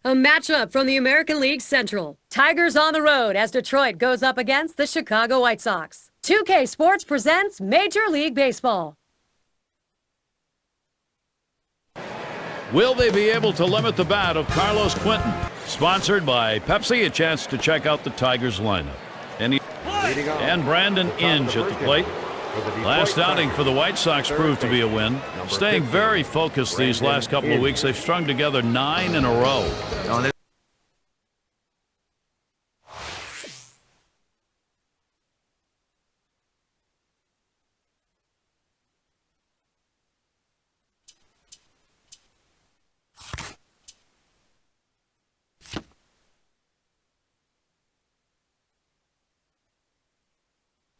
A matchup from the American League Central. Tigers on the road as Detroit goes up against the Chicago White Sox. 2K Sports presents Major League Baseball. Will they be able to limit the bat of Carlos Quentin? Sponsored by Pepsi, a chance to check out the Tigers lineup. And Brandon Inge at the plate. Last outing for the White Sox proved to be a win. Staying very focused these last couple of weeks. They've strung together 9 in a row.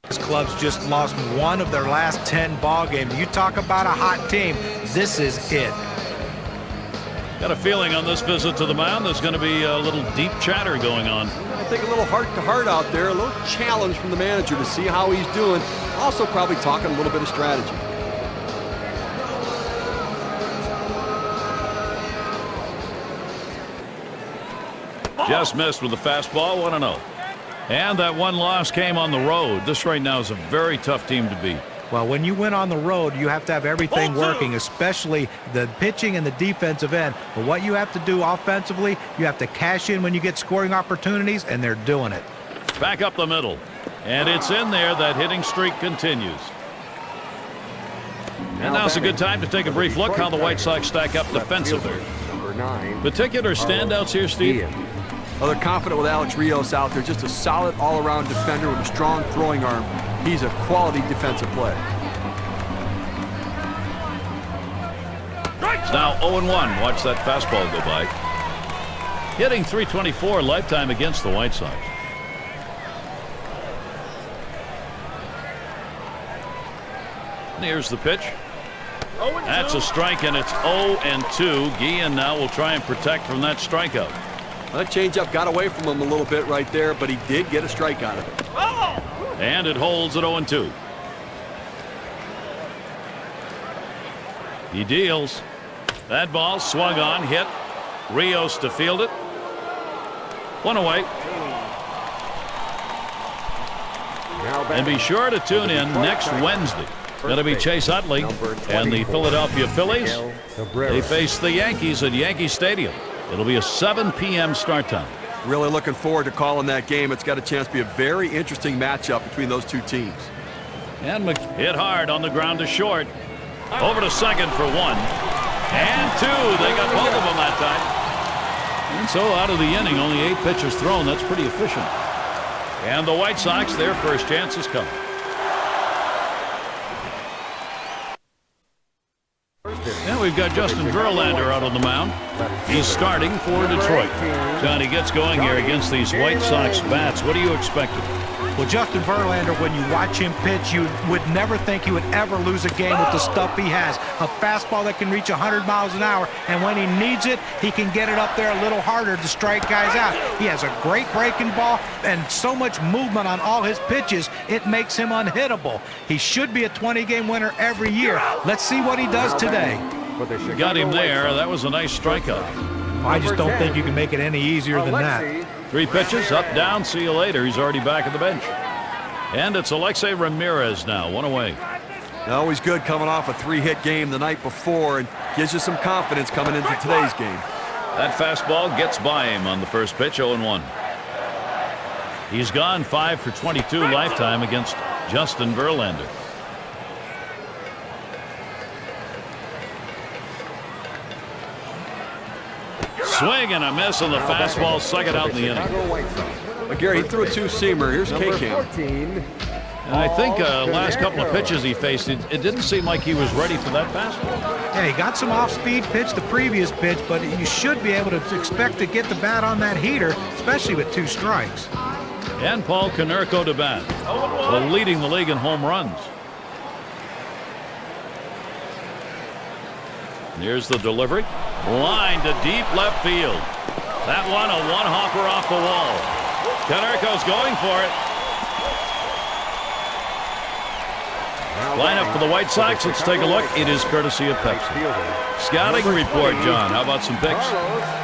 This club's just lost one of their last 10 ball games. You talk about a hot team, this is it. Got a feeling on this visit to the mound there's going to be a little deep chatter going on. I think a little heart-to-heart out there, a little challenge from the manager to see how he's doing. Also probably talking a little bit of strategy. Just missed with the fastball, 1-0. And that one loss came on the road. This right now is a very tough team to beat. Well, when you win on the road, you have to have everything working, especially the pitching and the defensive end. But what you have to do offensively, you have to cash in when you get scoring opportunities, and they're doing it. Back up the middle. And it's in there. That hitting streak continues. And now's a good time to take a brief look how the White Sox stack up defensively. Particular standouts here, Steve? Well, they're confident with Alex Rios out there. Just a solid all-around defender with a strong throwing arm. He's a quality defensive play. It's now 0-1. Watch that fastball go by. Hitting .324 lifetime against the White Sox. And here's the pitch. That's a strike, and it's 0-2. Guillen now will try and protect from that strikeout. That changeup got away from him a little bit right there, but he did get a strike out of it. And it holds at 0-2. He deals. That ball swung on, hit. Rios to field it. One away. And be sure to tune in next Wednesday. Going to be Chase Utley and the Philadelphia Phillies. They face the Yankees at Yankee Stadium. It'll be a 7 p.m. start time. Really looking forward to calling that game. It's got a chance to be a very interesting matchup between those two teams. And hit hard on the ground to short. Over to second for 1. And 2. They got both of them that time. And so out of the inning, only 8 pitches thrown. That's pretty efficient. And the White Sox, their first chance has come. And we've got Justin Verlander out on the mound. He's starting for Detroit. Johnny gets going here against these White Sox bats. What are you expecting? Well, Justin Verlander, when you watch him pitch, you would never think he would ever lose a game with the stuff he has. A fastball that can reach 100 miles an hour, and when he needs it, he can get it up there a little harder to strike guys out. He has a great breaking ball and so much movement on all his pitches, it makes him unhittable. He should be a 20-game winner every year. Let's see what he does today. Got him there. That was a nice strikeout. I just don't think you can make it any easier than that. 3 pitches, up, down, see you later. He's already back at the bench. And it's Alexei Ramirez now, 1 away. Always good coming off a 3-hit game the night before and gives you some confidence coming into today's game. That fastball gets by him on the first pitch, 0-1. He's gone 5 for 22 lifetime against Justin Verlander. Swing and a miss on the fastball, second out in the inning. But Gary, he threw a 2-seamer. Here's K-Cam. And I think last couple of pitches he faced, it didn't seem like he was ready for that fastball. Yeah, he got some off-speed pitch the previous pitch, but you should be able to expect to get the bat on that heater, especially with 2 strikes. And Paul Konerko to bat, leading the league in home runs. Here's the delivery. Line to deep left field. That one, a one-hopper off the wall. Konerko's going for it. Lineup for the White Sox, let's take a look. It is courtesy of Pepsi. Scouting report, John. How about some picks?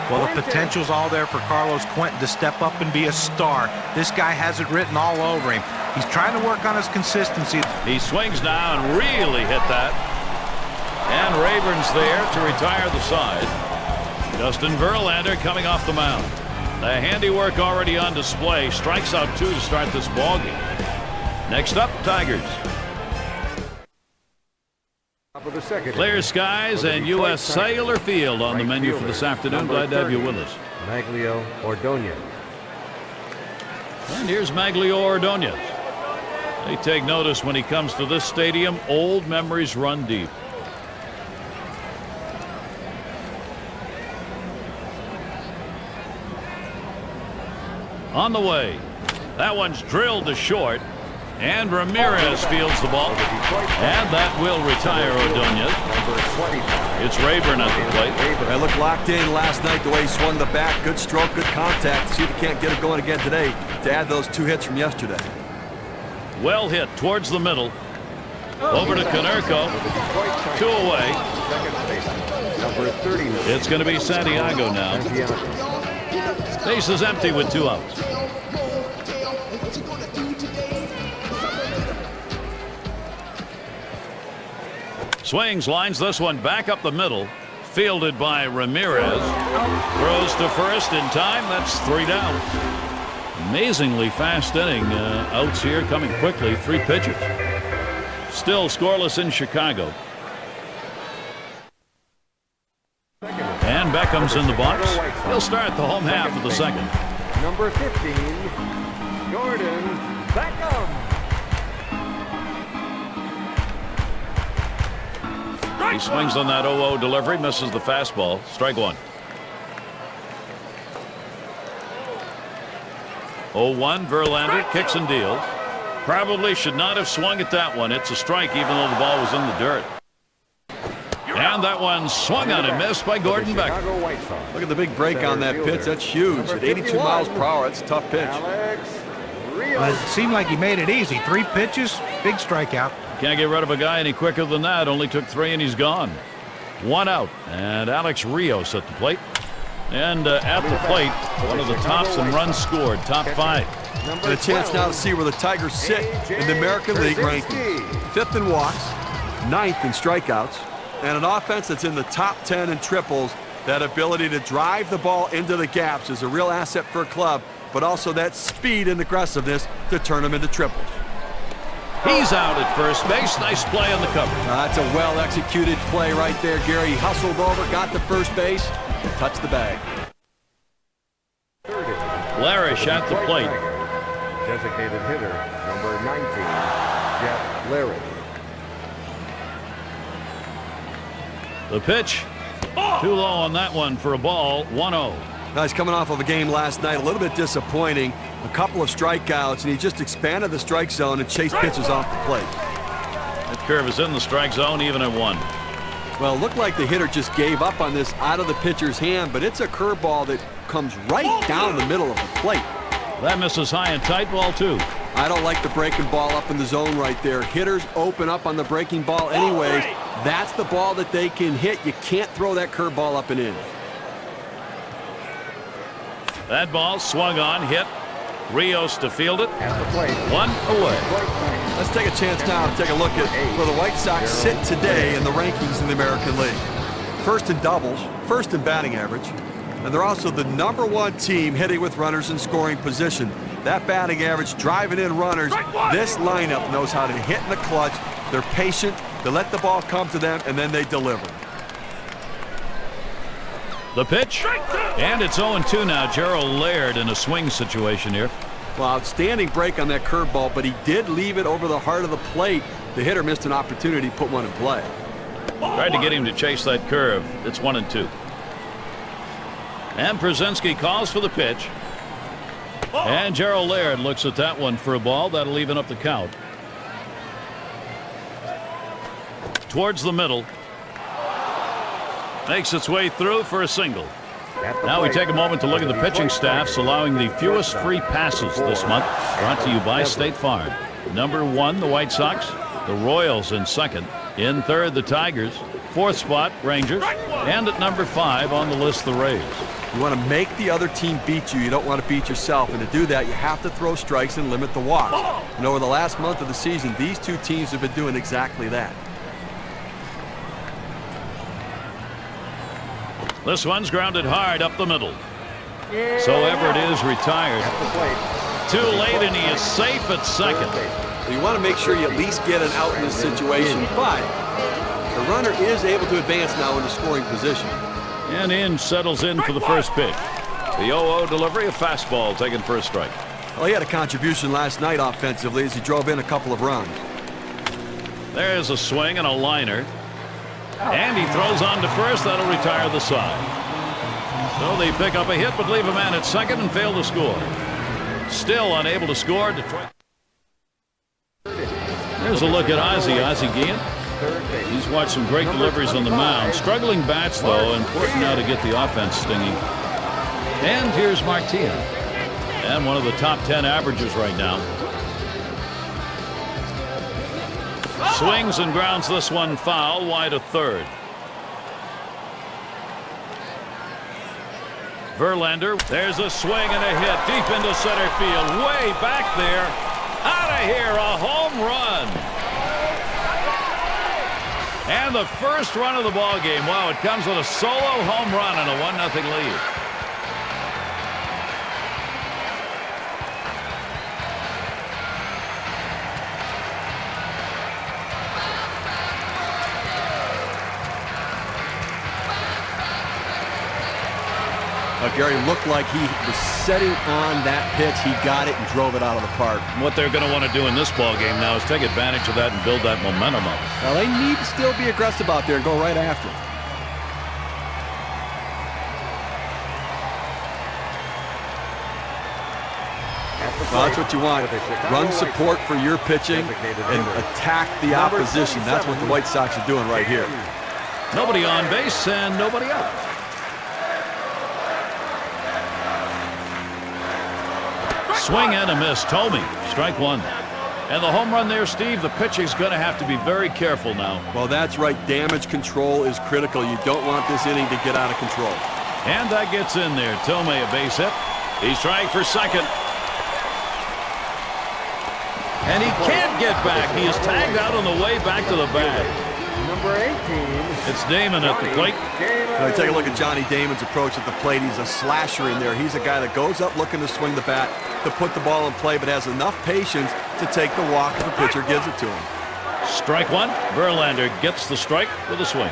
Well, the potential's all there for Carlos Quentin to step up and be a star. This guy has it written all over him. He's trying to work on his consistency. He swings now and really hit that. And Rayburn's there to retire the side. Justin Verlander coming off the mound. The handiwork already on display. Strikes out 2 to start this ball game. Next up, Tigers. Clear skies and U.S. Cellular Field on the menu for this afternoon. Glad to have you with us. Maglio Ordonez. And here's Maglio Ordonez. They take notice when he comes to this stadium. Old memories run deep. On the way. That one's drilled to short. And Ramirez fields the ball. And that will retire Ordonez. It's Rayburn at the plate. They looked locked in last night the way he swung the bat. Good stroke, good contact. See if he can't get it going again today to add those 2 hits from yesterday. Well hit towards the middle. Over to Konerko. 2 away. It's going to be Santiago now. Base is empty with 2 outs. Swings, lines this one back up the middle. Fielded by Ramirez. Throws to first in time. That's 3 down. Amazingly fast inning. Outs here coming quickly. 3 pitchers. Still scoreless in Chicago. And Beckham's in the box. He'll start the home half of the second. Number 15, Jordan Beckham. He swings on that 0-0 delivery, misses the fastball. Strike 1. 0-1, Verlander kicks and deals. Probably should not have swung at that one. It's a strike even though the ball was in the dirt. And that one swung on and missed by Gordon Beckham. Look at the big break on that pitch. That's huge. At 82 miles per hour, that's a tough pitch. It seemed like he made it easy. 3 pitches, big strikeout. Can't get rid of a guy any quicker than that. Only took 3 and he's gone. 1 out. And Alex Rios at the plate. And at the plate, one of the tops in runs scored. Top 5. And a chance now to see where the Tigers sit in the American League rankings. 5th in walks, 9th in strikeouts, and an offense that's in the top 10 in triples. That ability to drive the ball into the gaps is a real asset for a club, but also that speed and aggressiveness to turn them into triples. He's out at first base. Nice play on the cover. That's a well-executed play right there, Gary. He hustled over, got to first base, and touched the bag. Larish at the plate. Designated hitter, number 19, Jeff Larry. The pitch. Too low on that one for a ball. 1-0. Now he's coming off of a game last night, a little bit disappointing. A couple of strikeouts, and he just expanded the strike zone and chased pitches off the plate. That curve is in the strike zone even at 1. Well, it looked like the hitter just gave up on this out of the pitcher's hand, but it's a curveball that comes right down the middle of the plate. That misses high and tight, ball 2. I don't like the breaking ball up in the zone right there. Hitters open up on the breaking ball anyways. That's the ball that they can hit. You can't throw that curveball up and in. That ball swung on, hit. Rios to field it. At the plate, 1 away. Let's take a chance now to take a look at where the White Sox sit today in the rankings in the American League. First in doubles, first in batting average, and they're also the #1 team hitting with runners in scoring position. That batting average driving in runners. This lineup knows how to hit in the clutch. They're patient. They let the ball come to them, and then they deliver. The pitch, and it's 0-2 now. Gerald Laird in a swing situation here. Well, outstanding break on that curveball, but he did leave it over the heart of the plate. The hitter missed an opportunity to put one in play. Tried to get him to chase that curve. It's 1-2. And Przinsky calls for the pitch. And Gerald Laird looks at that one for a ball. That'll even up the count. Towards the middle. Makes its way through for a single. Now we take a moment to look at the pitching staffs allowing the fewest free passes this month. Brought to you by State Farm. #1, the White Sox. The Royals in second. In third, the Tigers. Fourth spot, Rangers. And at number 5 on the list, the Rays. You want to make the other team beat you. You don't want to beat yourself. And to do that, you have to throw strikes and limit the walks. And over the last month of the season, these two teams have been doing exactly that. This one's grounded hard up the middle. So Everett is retired. Too late, and he is safe at second. So you want to make sure you at least get an out in this situation. But the runner is able to advance now into scoring position. And Inge settles in for the first pitch. The 0-0 delivery, a fastball taken for a strike. Well, he had a contribution last night offensively as he drove in a couple of runs. There's a swing and a liner. And he throws on to first. That'll retire the side. So they pick up a hit but leave a man at second and fail to score. Still unable to score. Detroit. There's a look at Ozzie Guillen. He's watched some great deliveries on the mound. Struggling bats, though. Important now to get the offense stinging. And here's Martia. And one of the top 10 averages right now. Swings and grounds this one foul, wide of third. Verlander, there's a swing and a hit deep into center field. Way back there. Out of here, a home run. And the first run of the ball game. Wow, it comes with a solo home run and a 1-0 lead. Gary looked like he was setting on that pitch. He got it and drove it out of the park. What they're going to want to do in this ball game now is take advantage of that and build that momentum up. Well, they need to still be aggressive out there and go right after it. Well, that's what you want. Run support for your pitching and attack the opposition. That's what the White Sox are doing right here. Nobody on base and nobody out. Swing and a miss. Tomey, strike one. And the home run there, Steve, the pitching's going to have to be very careful now. Well, that's right. Damage control is critical. You don't want this inning to get out of control. And that gets in there. Tomey, a base hit. He's trying for second. And he can't get back. He is tagged out on the way back to the bag. Number 18. It's Damon at the plate. Now, take a look at Johnny Damon's approach at the plate. He's a slasher in there. He's a guy that goes up looking to swing the bat, to put the ball in play, but has enough patience to take the walk if the pitcher gives it to him. Strike one. Verlander gets the strike with a swing.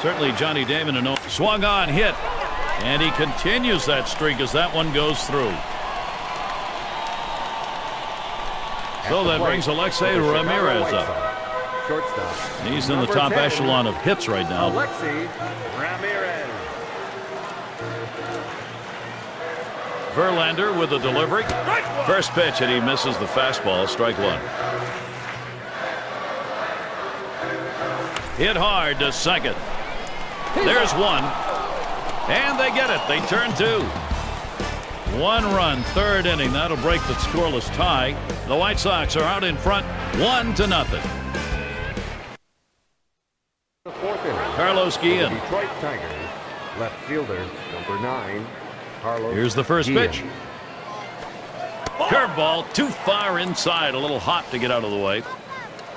Certainly Johnny Damon swung on, hit, and he continues that streak as that one goes through. So that brings Alexei Ramirez up. Shortstop. He's in the top echelon of hits right now. Alexei Ramirez. Verlander with a delivery. First pitch, and he misses the fastball. Strike one. Hit hard to second. There's one. And they get it. They turn two. One run, third inning. That'll break the scoreless tie. The White Sox are out in front, 1-0. The fourth inning. Carlos Guillen. The Detroit Tigers. Left fielder, number 9, Carlos. Here's the first Guillen. pitch. Curveball too far inside. A little hot to get out of the way.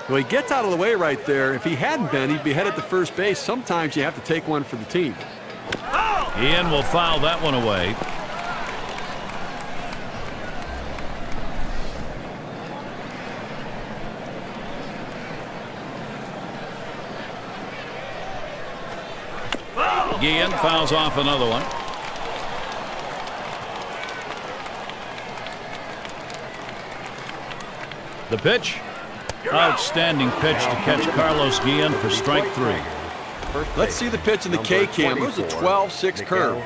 Well, he gets out of the way right there. If he hadn't been, he'd be headed to first base. Sometimes you have to take one for the team. Ian will foul that one away. Guillen fouls off another one. The pitch. Outstanding pitch to catch Carlos Guillen for strike three. Let's see the pitch in the K-cam. It was a 12-6 curve.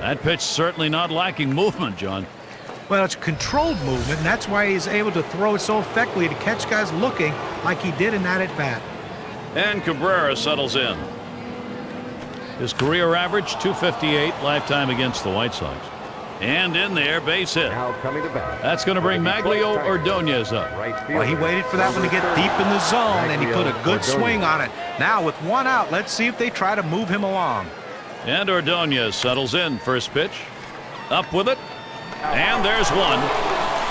That pitch certainly not lacking movement, John. Well, it's controlled movement, and that's why he's able to throw it so effectively to catch guys looking like he did in that at-bat. And Cabrera settles in. His career average, .258 lifetime against the White Sox. And in there, base hit. Now coming to bat. That's going to bring Maglio Ordonez up. Right fielder, Well, he waited for that one to get deep in the zone, and he put a good swing on it. Now, with one out, let's see if they try to move him along. And Ordonez settles in. First pitch. Up with it. And there's one.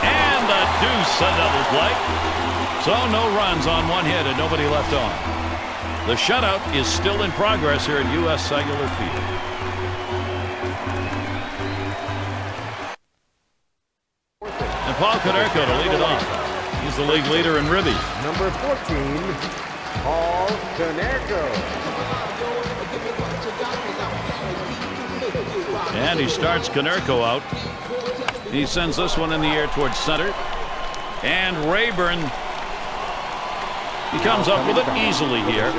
And a deuce, a double play. So no runs on one hit and nobody left on. The shutout is still in progress here at U.S. Cellular Field. And Paul Konerko to lead it off. He's the league leader in ribbies. Number 14, Paul Konerko. And he starts Konerko out. He sends this one in the air towards center. And Rayburn, he comes up with it easily here.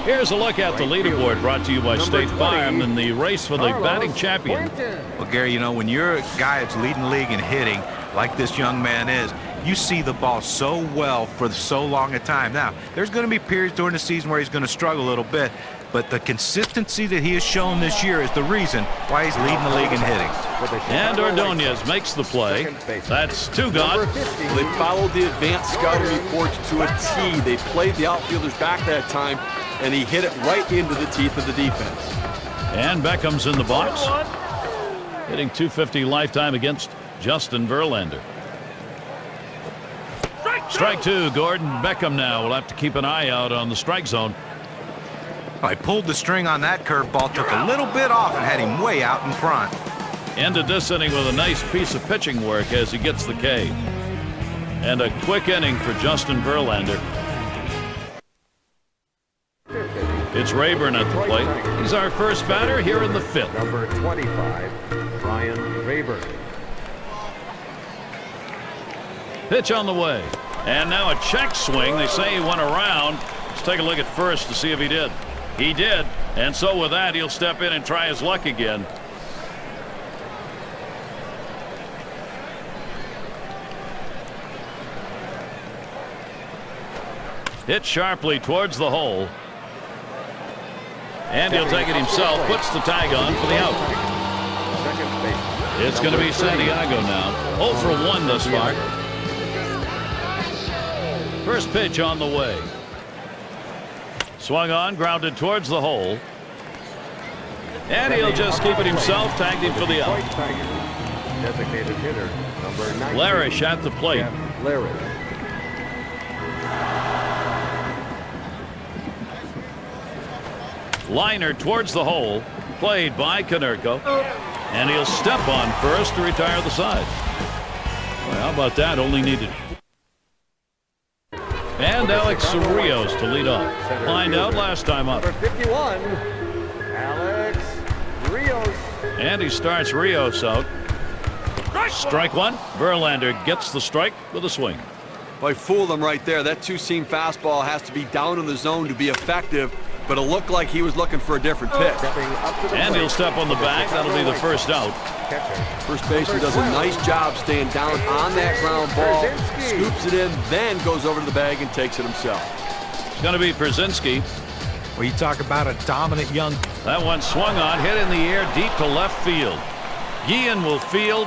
Here's a look at the leaderboard brought to you by State Farm in the race for the batting champion. Well, Gary, you know, when you're a guy that's leading the league in hitting, like this young man is, you see the ball so well for so long a time. Now, there's going to be periods during the season where he's going to struggle a little bit, but the consistency that he has shown this year is the reason why he's leading the league in hitting. And Ordonez makes the play. That's two gone. They followed the advanced scouting reports to a T. They played the outfielders back that time, and he hit it right into the teeth of the defense. And Beckham's in the box. Hitting .250 lifetime against Justin Verlander. Strike two. Gordon Beckham now will have to keep an eye out on the strike zone. I pulled the string on that curveball, took a little bit off, and had him way out in front. Ended this inning with a nice piece of pitching work as he gets the K. And a quick inning for Justin Verlander. It's Rayburn at the plate. He's our first batter here in the fifth. Number 25, Brian Rayburn. Pitch on the way. And now a check swing. They say he went around. Let's take a look at first to see if he did. He did. And so with that, he'll step in and try his luck again. Hit sharply towards the hole. And he'll take it himself. Puts the tag on for the out. It's going to be Santiago now. 0 for 1 thus far. First pitch on the way. Swung on, grounded towards the hole. And he'll just keep it himself. Tagged him for the out. Designated hitter, number 19. Larish at the plate. Larish. Liner towards the hole. Played by Konerko. And he'll step on first to retire the side. Well, how about that? Only needed. And Alex Rios to lead off. Lined out last time up. Number 51, Alex Rios. And he starts Rios out. Strike one. Verlander gets the strike with a swing. Well, I fooled him right there. That two-seam fastball has to be down in the zone to be effective, but it looked like he was looking for a different pitch. And he'll step on the back. That'll be the first out. First baseman does a nice job staying down on that ground ball, scoops it in, then goes over to the bag and takes it himself. It's going to be Brzezinski. Well, you talk about a dominant young. That one swung on, hit in the air deep to left field. Guillen will field.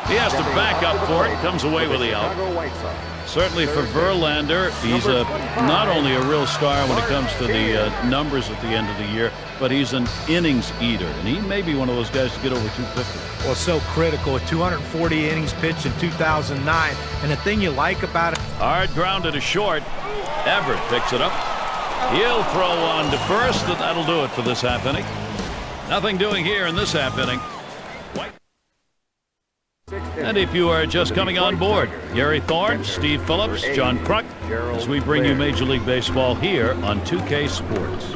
He has to back up for it. Comes away with the out. Certainly for Verlander, he's not only a real star when it comes to the numbers at the end of the year, but he's an innings eater, and he may be one of those guys to get over 250. Well, so critical. 240 innings pitched in 2009, and the thing you like about it. Hard grounded to short. Everett picks it up. He'll throw on to first, and that'll do it for this half inning. Nothing doing here in this half inning. And if you are just coming on board, Gary Thorne, Steve Phillips, John Kruk, as we bring you Major League Baseball here on 2K Sports.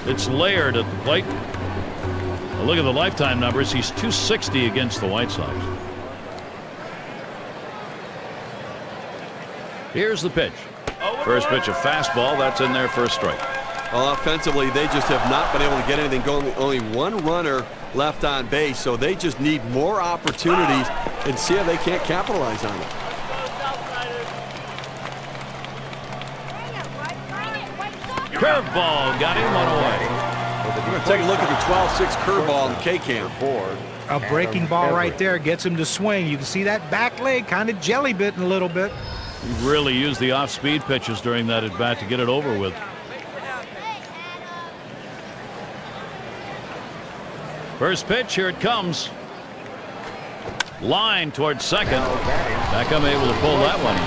It's Laird at the plate. Well, look at the lifetime numbers. He's .260 against the White Sox. Here's the pitch. First pitch, a fastball. That's in there for a strike. Well, offensively, they just have not been able to get anything going. Only one runner left on base, so they just need more opportunities and see if they can't capitalize on it. Curveball got him one away. We're going to take a look at the 12-6 curveball in the K-cam. A breaking ball right there gets him to swing. You can see that back leg kind of jelly bitten a little bit. He really used the off-speed pitches during that at-bat to get it over with. First pitch, here it comes. Line towards second. Beckham able to pull that one in.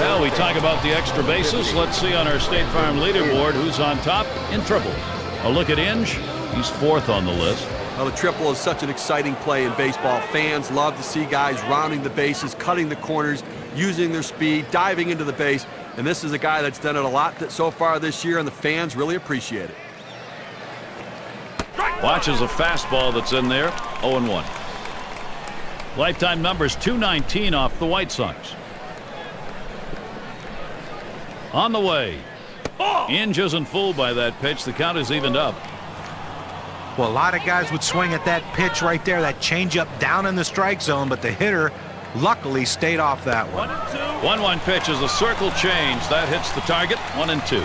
Well, we talk about the extra bases. Let's see on our State Farm leaderboard who's on top in triples. A look at Inge. He's fourth on the list. Well, the triple is such an exciting play in baseball. Fans love to see guys rounding the bases, cutting the corners, using their speed, diving into the base. And this is a guy that's done it a lot so far this year, and the fans really appreciate it. Watches a fastball that's in there. 0-1. Lifetime numbers 219 off the White Sox. On the way. Inge isn't fooled by that pitch. The count is evened up. Well, a lot of guys would swing at that pitch right there, that changeup down in the strike zone, but the hitter luckily stayed off that one. 1-1 pitch is a circle change. That hits the target. 1-2.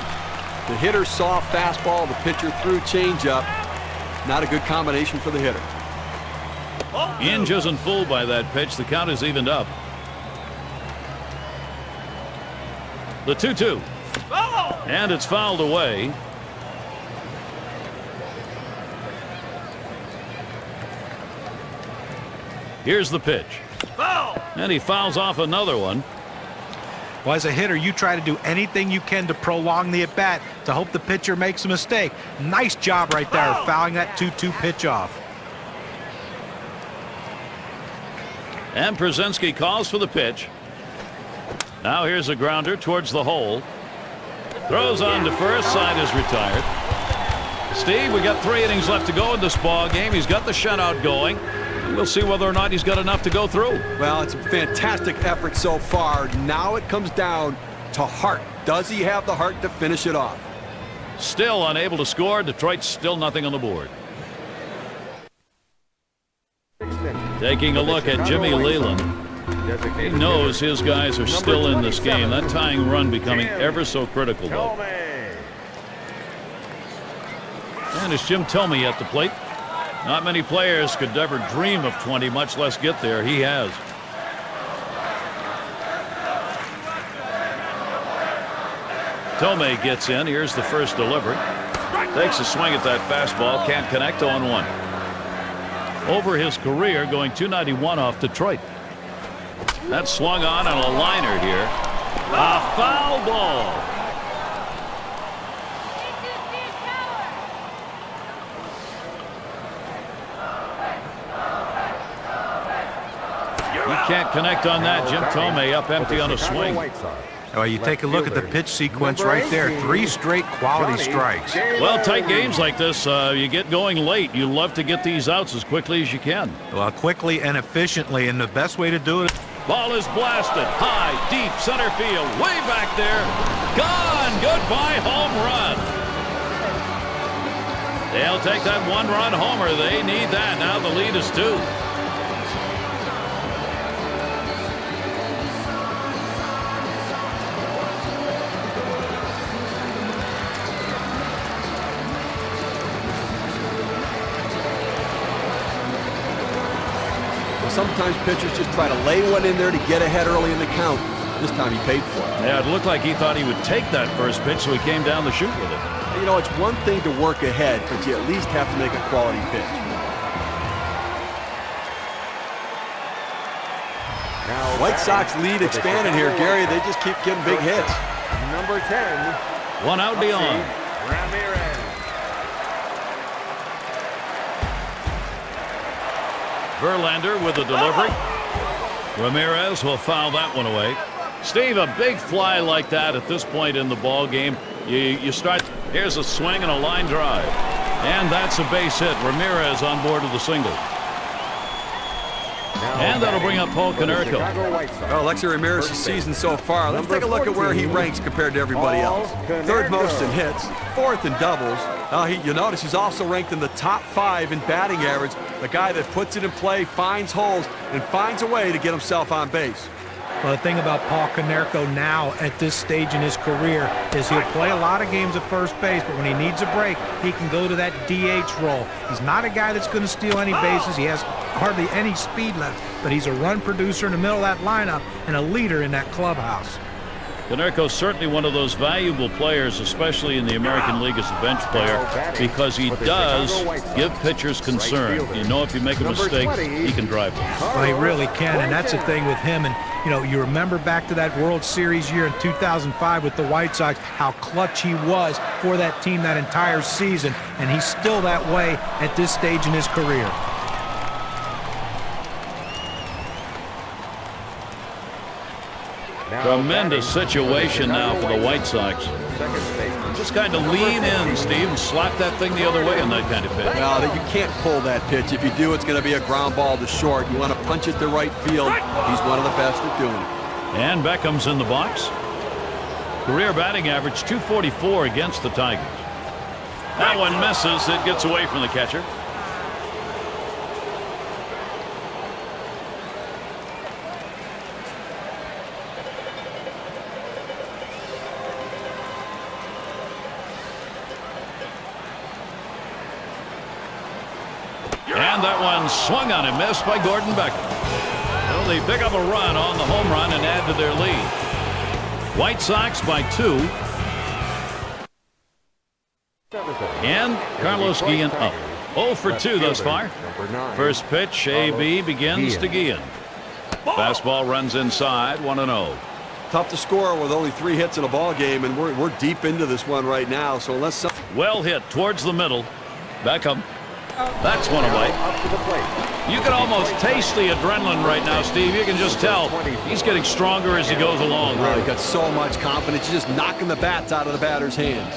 The hitter saw fastball. The pitcher threw changeup. Not a good combination for the hitter. Inge isn't fooled by that pitch. The count is evened up. The 2-2. And it's fouled away. Here's the pitch. And he fouls off another one. Well, as a hitter, you try to do anything you can to prolong the at-bat to hope the pitcher makes a mistake. Nice job right there, fouling that 2-2 pitch off. And Przinsky calls for the pitch. Now here's a grounder towards the hole. Throws on to first. Side is retired. Steve, we got 3 innings left to go in this ball game. He's got the shutout going. We'll see whether or not he's got enough to go through. Well, it's a fantastic effort so far. Now it comes down to heart. Does he have the heart to finish it off? Still unable to score. Detroit's still nothing on the board. Taking a look at Jimmy Leland. He knows his guys are still in this game. That tying run becoming ever so critical, though. And it's Jim Thome at the plate. Not many players could ever dream of 20, much less get there. He has. Thome gets in. Here's the first delivery. Takes a swing at that fastball. Can't connect. 0-1. Over his career, going 291 off Detroit. That's swung on a liner here. A foul ball. He can't connect on that. Jim Thome up empty on a swing. Well, you take a look at the pitch sequence right there. 3 straight quality strikes. Well, tight games like this, you get going late. You love to get these outs as quickly as you can. Well, quickly and efficiently, and the best way to do it. Ball is blasted high, deep center field, way back there. Gone. Goodbye home run. They'll take that 1-run homer. They need that. Now the lead is 2. Sometimes pitchers just try to lay one in there to get ahead early in the count. This time he paid for it. Yeah, it looked like he thought he would take that first pitch, so he came down the chute with it. You know, it's one thing to work ahead, but you at least have to make a quality pitch. White Sox lead expanded here, Gary. They just keep getting big hits. Number 10. 1 out beyond. Ramirez. Verlander with a delivery. Ramirez will foul that one away. Steve, a big fly like that at this point in the ball game, you start. Here's a swing and a line drive, and that's a base hit. Ramirez on board with a single, and that'll bring up Paul Konerko. Well, Alexi Ramirez's season so far. Let's take a look at where he ranks compared to everybody else. 3rd most in hits, 4th in doubles. You notice he's also ranked in the top 5 in batting average. The guy that puts it in play, finds holes, and finds a way to get himself on base. Well, the thing about Paul Konerko now at this stage in his career is he'll play a lot of games at first base, but when he needs a break, he can go to that DH role. He's not a guy that's going to steal any bases. He has hardly any speed left, but he's a run producer in the middle of that lineup and a leader in that clubhouse. Konerko's certainly one of those valuable players, especially in the American League as a bench player, because he does give pitchers concern. You know, if you make a mistake, he can drive them. Well, he really can, and that's the thing with him. And, you know, you remember back to that World Series year in 2005 with the White Sox, how clutch he was for that team that entire season, and he's still that way at this stage in his career. Tremendous situation now for the White Sox. Just kind of lean in, Steve, and slap that thing the other way on that kind of pitch. Well, you can't pull that pitch. If you do, it's going to be a ground ball to short. You want to punch it to right field. He's one of the best at doing it. And Beckham's in the box. Career batting average .244 against the Tigers. That one misses. It gets away from the catcher. And that one swung on and missed by Gordon Beckham. Well, they pick up a run on the home run and add to their lead. White Sox by 2. And Carlos Guillen up. 0 for 2 thus far. First pitch, AB begins to Guillen. Fastball runs inside, 1-0. Tough to score with only 3 hits in a ball game, and we're deep into this one right now. So unless well hit towards the middle. Beckham. That's one away. You can almost taste the adrenaline right now, Steve. You can just tell he's getting stronger as he goes along. Wow, he got so much confidence. He's just knocking the bats out of the batter's hands.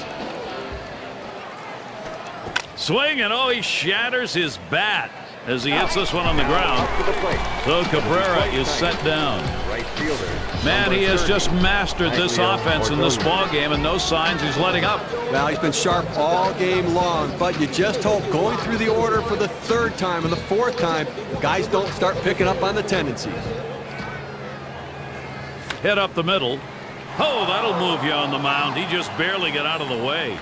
Swing, and oh, he shatters his bat as he hits this one on the ground. So Cabrera is set down. Man, he has just mastered this offense in this ball game, and no signs he's letting up. Well, he's been sharp all game long, but you just hope going through the order for the 3rd time and the 4th time, guys don't start picking up on the tendencies. Hit up the middle. Oh, that'll move you on the mound. He just barely got out of the way.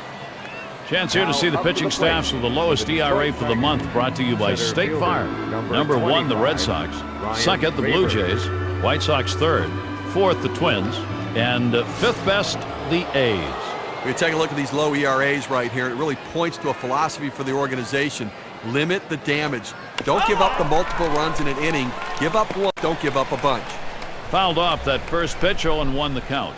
Chance here to see the pitching staffs with the lowest ERA for the month, brought to you by State Farm. Number 1, the Red Sox. 2nd, the Blue Jays. White Sox 3rd. 4th, the Twins. And 5th best, the A's. We take a look at these low ERAs right here. It really points to a philosophy for the organization. Limit the damage. Don't give up the multiple runs in an inning. Give up one. Don't give up a bunch. Fouled off that first pitch, 0-1 the count.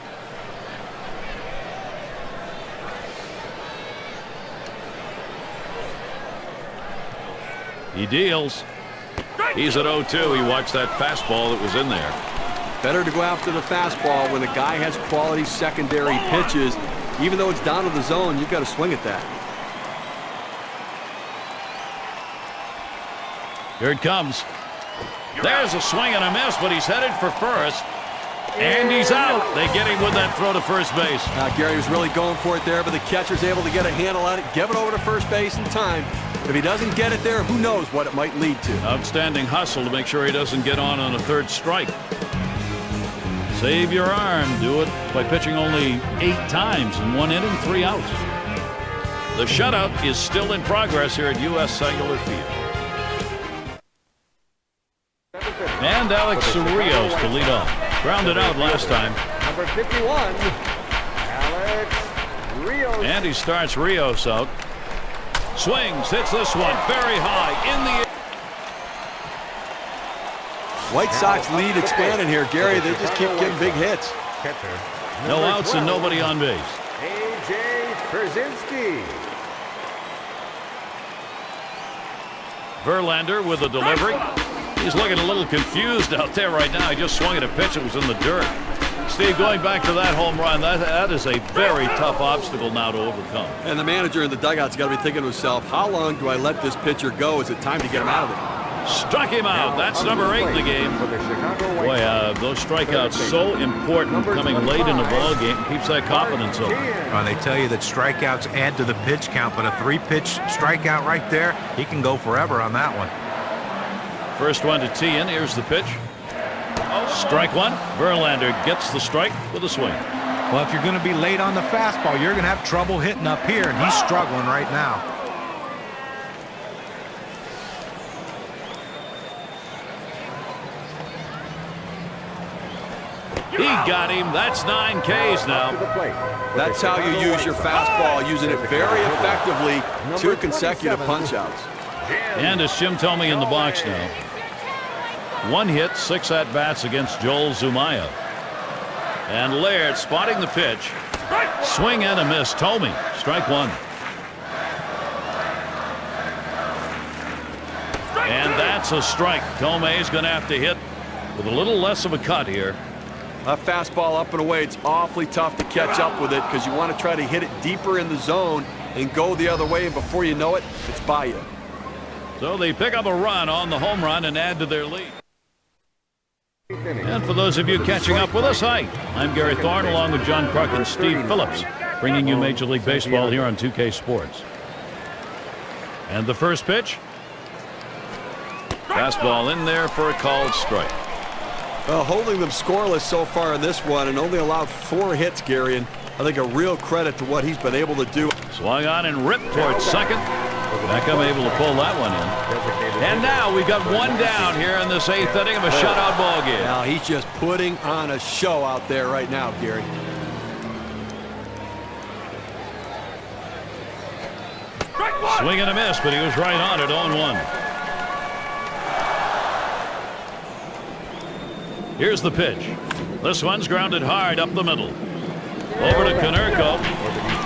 He deals. He's at 0-2. He watched that fastball that was in there. Better to go after the fastball when a guy has quality secondary pitches. Even though it's down to the zone, you've got to swing at that. Here it comes. There's a swing and a miss, but he's headed for first. And he's out. They get him with that throw to first base. Gary was really going for it there, but the catcher's able to get a handle on it, give it over to first base in time. If he doesn't get it there, who knows what it might lead to. Outstanding hustle to make sure he doesn't get on a 3rd strike. Save your arm. Do it by pitching only 8 times in 1 inning, 3 outs. The shutout is still in progress here at U.S. Cellular Field. And Alex Cerrillos to lead off. Grounded out last time. Number 51, Alex Rios. And he starts Rios out. Swings, hits this one very high in the air. White Sox lead expanded here, Gary. They just keep getting big hits. No outs and nobody on base. A.J. Brzezinski. Verlander with a delivery. He's looking a little confused out there right now. He just swung at a pitch that was in the dirt. Steve, going back to that home run, that is a very tough obstacle now to overcome. And the manager in the dugout's got to be thinking to himself, how long do I let this pitcher go? Is it time to get him out of it? Struck him out. That's number 8 in the game. Boy, those strikeouts so important coming late in the ball game. Keeps that confidence up. Well, they tell you that strikeouts add to the pitch count, but a 3-pitch strikeout right there, he can go forever on that one. First one to tee in. Here's the pitch. Strike one. Verlander gets the strike with a swing. Well, if you're going to be late on the fastball, you're going to have trouble hitting up here, and he's struggling right now. He got him. That's 9 Ks now. That's how you use your fastball, using it very effectively. 2 consecutive punch-outs. And as Jim told me in the box now, 1 hit, 6 at-bats against Joel Zumaya. And Laird spotting the pitch. Swing and a miss. Tomey, strike one. And that's a strike. Tomei's going to have to hit with a little less of a cut here. A fastball up and away, it's awfully tough to catch up with it because you want to try to hit it deeper in the zone and go the other way, and before you know it, it's by you. So they pick up a run on the home run and add to their lead. And for those of you catching up with us, hi, I'm Gary Thorne along with John Kruk and Steve Phillips, bringing you Major League Baseball here on 2K Sports. And the first pitch. Fastball in there for a called strike. Holding them scoreless so far in this one and only allowed 4 hits, Gary, and I think a real credit to what he's been able to do. Swung on and ripped towards second. Beckham able to pull that one in. And now we've got 1 down here in this 8th inning of a shutout ball game. Now he's just putting on a show out there right now, Gary. Swing and a miss, but he was right on it, 0-1. Here's the pitch. This one's grounded hard up the middle. Over to Konerko.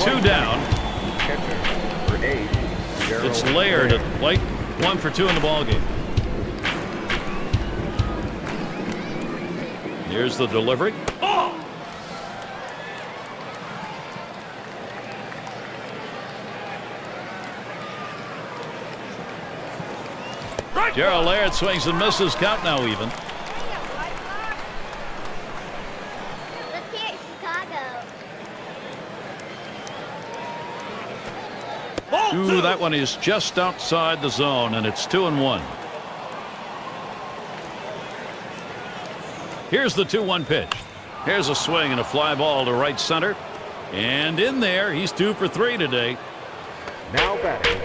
2 down. It's Laird at the plate. 1 for 2 in the ballgame. Here's the delivery. Gerald Laird swings and misses. Count now even. Ooh, that one is just outside the zone, and it's 2-1. Here's the 2-1 pitch. Here's a swing and a fly ball to right center. And in there, he's 2 for 3 today. Now batting.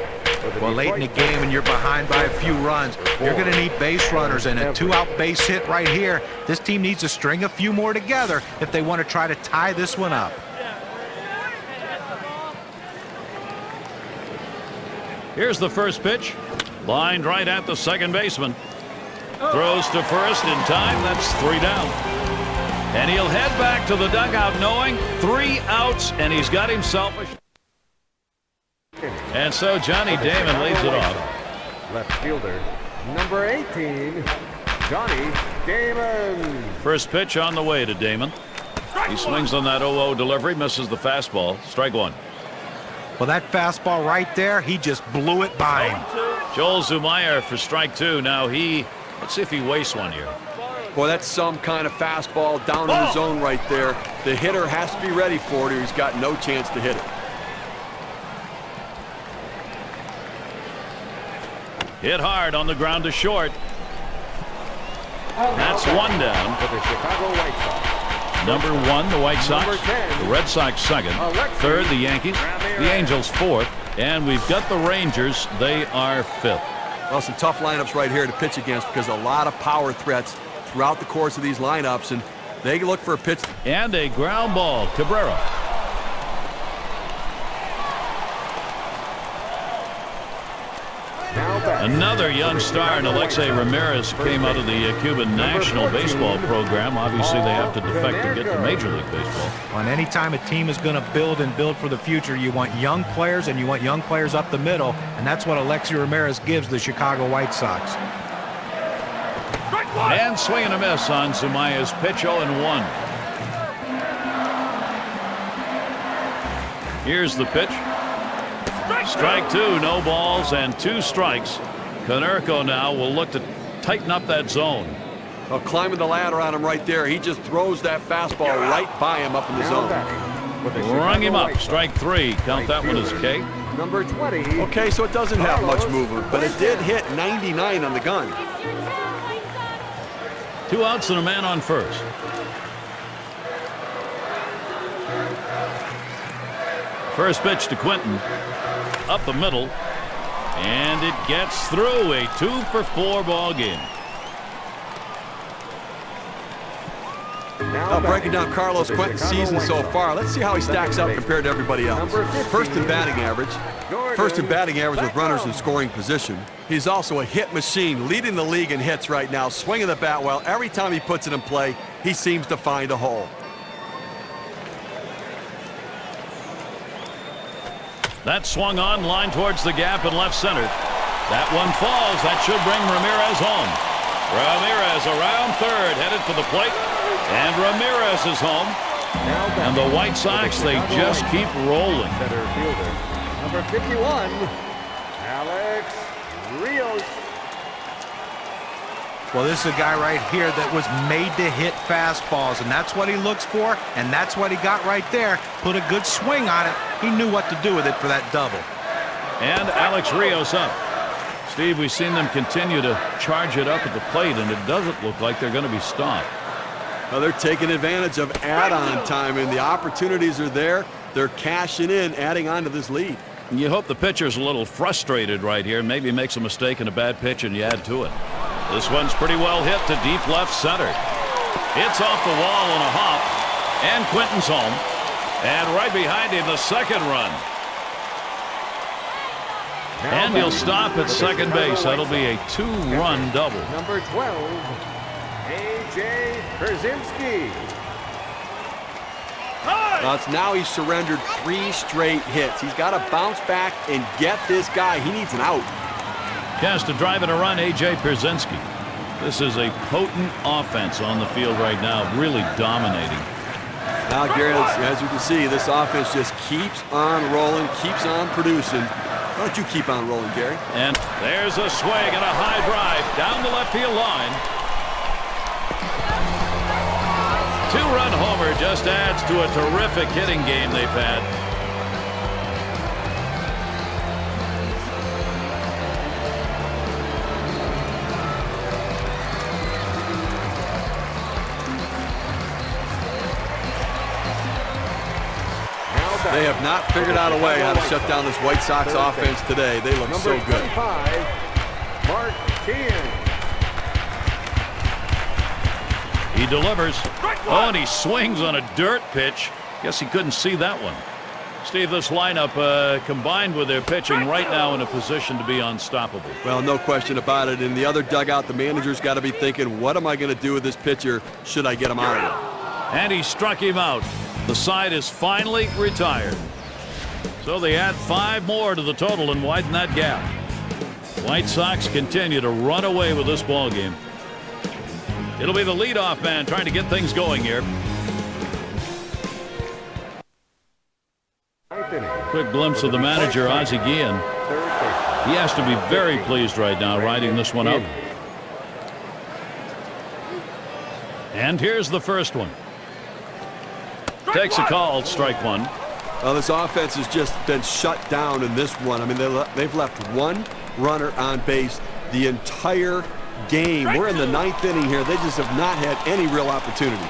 Well, late in the game and you're behind by a few runs, you're going to need base runners, and a 2-out base hit right here. This team needs to string a few more together if they want to try to tie this one up. Here's the first pitch. Lined right at the second baseman. Throws to first in time. That's 3 down. And he'll head back to the dugout knowing 3 outs, and he's got himself a... And so Johnny Damon leads it off. Left fielder, number 18, Johnny Damon. First pitch on the way to Damon. He swings on that 0-0 delivery, misses the fastball. Strike 1. Well, that fastball right there, he just blew it by him. Joel Zumaya for strike 2. Now let's see if he wastes one here. Boy, that's some kind of fastball down in the zone right there. The hitter has to be ready for it or he's got no chance to hit it. Hit hard on the ground to short. That's 1 down. For the Chicago White Sox. Number 1, the White Sox. Number 10, the Red Sox 2nd. 3rd, the Yankees. The Angels 4th. And we've got the Rangers. They are 5th. Well, some tough lineups right here to pitch against because a lot of power threats throughout the course of these lineups, and they can look for a pitch. And a ground ball. Cabrera. Another young star in Alexei Ramirez came out of the Cuban National Baseball program. Obviously, they have to defect to get to Major League Baseball. And anytime a team is going to build and build for the future, you want young players, and you want young players up the middle, and that's what Alexei Ramirez gives the Chicago White Sox. And swing and a miss on Zumaya's pitch. 0-1. Here's the pitch. Strike 2, no balls and 2 strikes. Konerko now will look to tighten up that zone. Well, climbing the ladder on him right there. He just throws that fastball right by him up in the zone. Rung him up. Strike 3. Count that one as K. Number 20. Okay, so it doesn't have much movement, but it did hit 99 on the gun. 2 outs and a man on first. First pitch to Quinton. Up the middle. And it gets through. A 2-for-4 ball game. Now breaking down Carlos Quentin's season so far, let's see how he stacks up compared to everybody else. First in batting average. First in batting average with runners in scoring position. He's also a hit machine, leading the league in hits right now, swinging the bat well. Every time he puts it in play, he seems to find a hole. That swung on, line towards the gap in left center. That one falls. That should bring Ramirez home. Ramirez around third, headed for the plate. And Ramirez is home. And the White Sox, they just keep rolling. Center fielder, number 51, Alex Rios. Well, this is a guy right here that was made to hit fastballs, and that's what he looks for, and that's what he got right there. Put a good swing on it. He knew what to do with it for that double. And Alex Rios up. Steve, we've seen them continue to charge it up at the plate, and it doesn't look like they're going to be stopped. Well, they're taking advantage of add-on time, and the opportunities are there. They're cashing in, adding on to this lead. You hope the pitcher's a little frustrated right here. Maybe makes a mistake in a bad pitch and you add to it. This one's pretty well hit to deep left center. It's off the wall on a hop. And Quinton's home. And right behind him, the second run. And he'll stop at second base. That'll be a 2-run double. Number 12, A.J. Pierzynski. Now he's surrendered 3 straight hits. He's got to bounce back and get this guy. He needs an out. Cast a drive and a run, A.J. Pierzynski. This is a potent offense on the field right now, really dominating. Now, Gary, as you can see, this offense just keeps on rolling, keeps on producing. Why don't you keep on rolling, Gary? And there's a swing and a high drive down the left field line. 2-run homer just adds to a terrific hitting game they've had. They have not figured out a way how to shut down this White Sox offense today. They look so good. Mark Sheehan. He delivers. Oh, and he swings on a dirt pitch. Guess he couldn't see that one. Steve, this lineup combined with their pitching right now in a position to be unstoppable. Well, no question about it. In the other dugout, the manager's got to be thinking, what am I going to do with this pitcher? Should I get him out of here? And he struck him out. The side is finally retired. So they add 5 more to the total and widen that gap. White Sox continue to run away with this ball game. It'll be the leadoff man trying to get things going here. Quick glimpse of the manager, Ozzie Guillen. He has to be very pleased right now riding this one out. And here's the first one. Takes a call, strike one. Well, this offense has just been shut down in this one. I mean, they've left 1 runner on base the entire game. We're in the 9th inning here. They just have not had any real opportunity.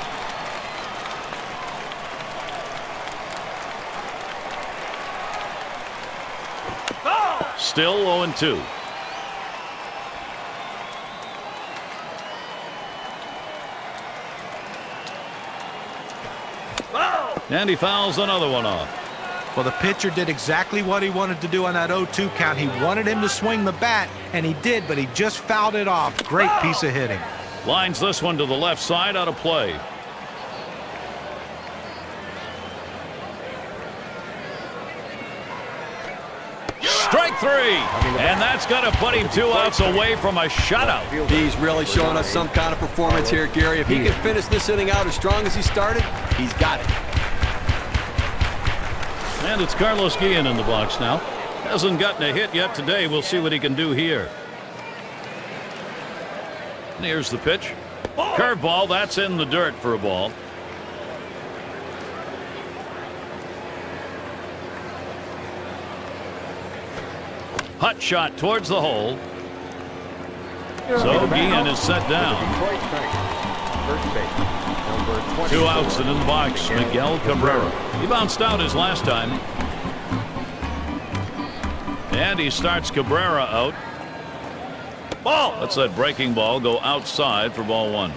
Still 0-2. And he fouls another one off. Well, the pitcher did exactly what he wanted to do on that 0-2 count. He wanted him to swing the bat, and he did, but he just fouled it off. Great piece of hitting. Lines this one to the left side, out of play. Strike 3, and that's going to put him 2 outs away from a shutout. He's really showing us some kind of performance here, Gary. If he can finish this inning out as strong as he started, he's got it. And it's Carlos Guillen in the box now. Hasn't gotten a hit yet today. We'll see what he can do here. And here's the pitch. Curveball, that's in the dirt for a ball. Hot shot towards the hole. So Guillen is set down. first base, number 24. 2 outs and in the box, Miguel Cabrera. He bounced out his last time. And he starts Cabrera out. Ball! Let's that breaking ball go outside for ball 1.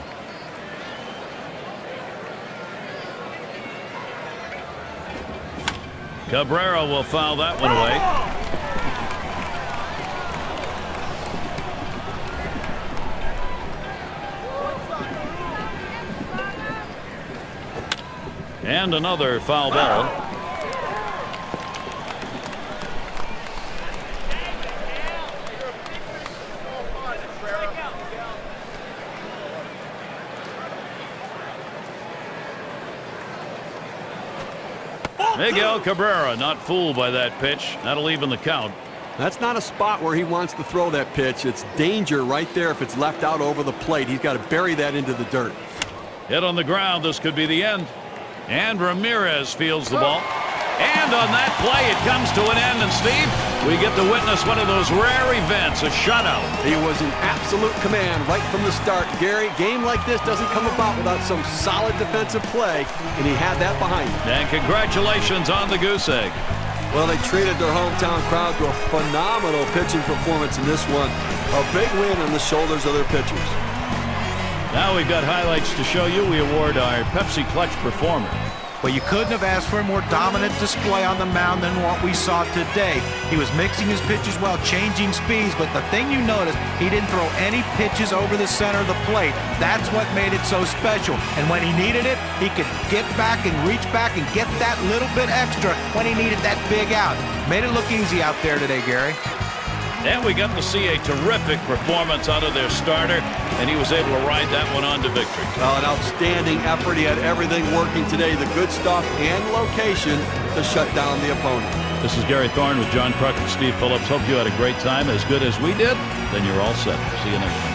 Cabrera will foul that one away. And another foul ball. Miguel Cabrera not fooled by that pitch. That'll even the count. That's not a spot where he wants to throw that pitch. It's danger right there if it's left out over the plate. He's got to bury that into the dirt. Hit on the ground. This could be the end. And Ramirez fields the ball. And on that play, it comes to an end. And Steve, we get to witness one of those rare events, a shutout. He was in absolute command right from the start. Gary, game like this doesn't come about without some solid defensive play, and he had that behind him. And congratulations on the goose egg. Well, they treated their hometown crowd to a phenomenal pitching performance in this one. A big win on the shoulders of their pitchers. Now we've got highlights to show you. We award our Pepsi Clutch Performer. Well, you couldn't have asked for a more dominant display on the mound than what we saw today. He was mixing his pitches well, changing speeds, but the thing you noticed, he didn't throw any pitches over the center of the plate. That's what made it so special. And when he needed it, he could get back and reach back and get that little bit extra when he needed that big out. Made it look easy out there today, Gary. And we got to see a terrific performance out of their starter, and he was able to ride that one on to victory. An outstanding effort. He had everything working today, the good stuff and location to shut down the opponent. This is Gary Thorne with John Kruk and Steve Phillips. Hope you had a great time, as good as we did. Then you're all set. See you next time.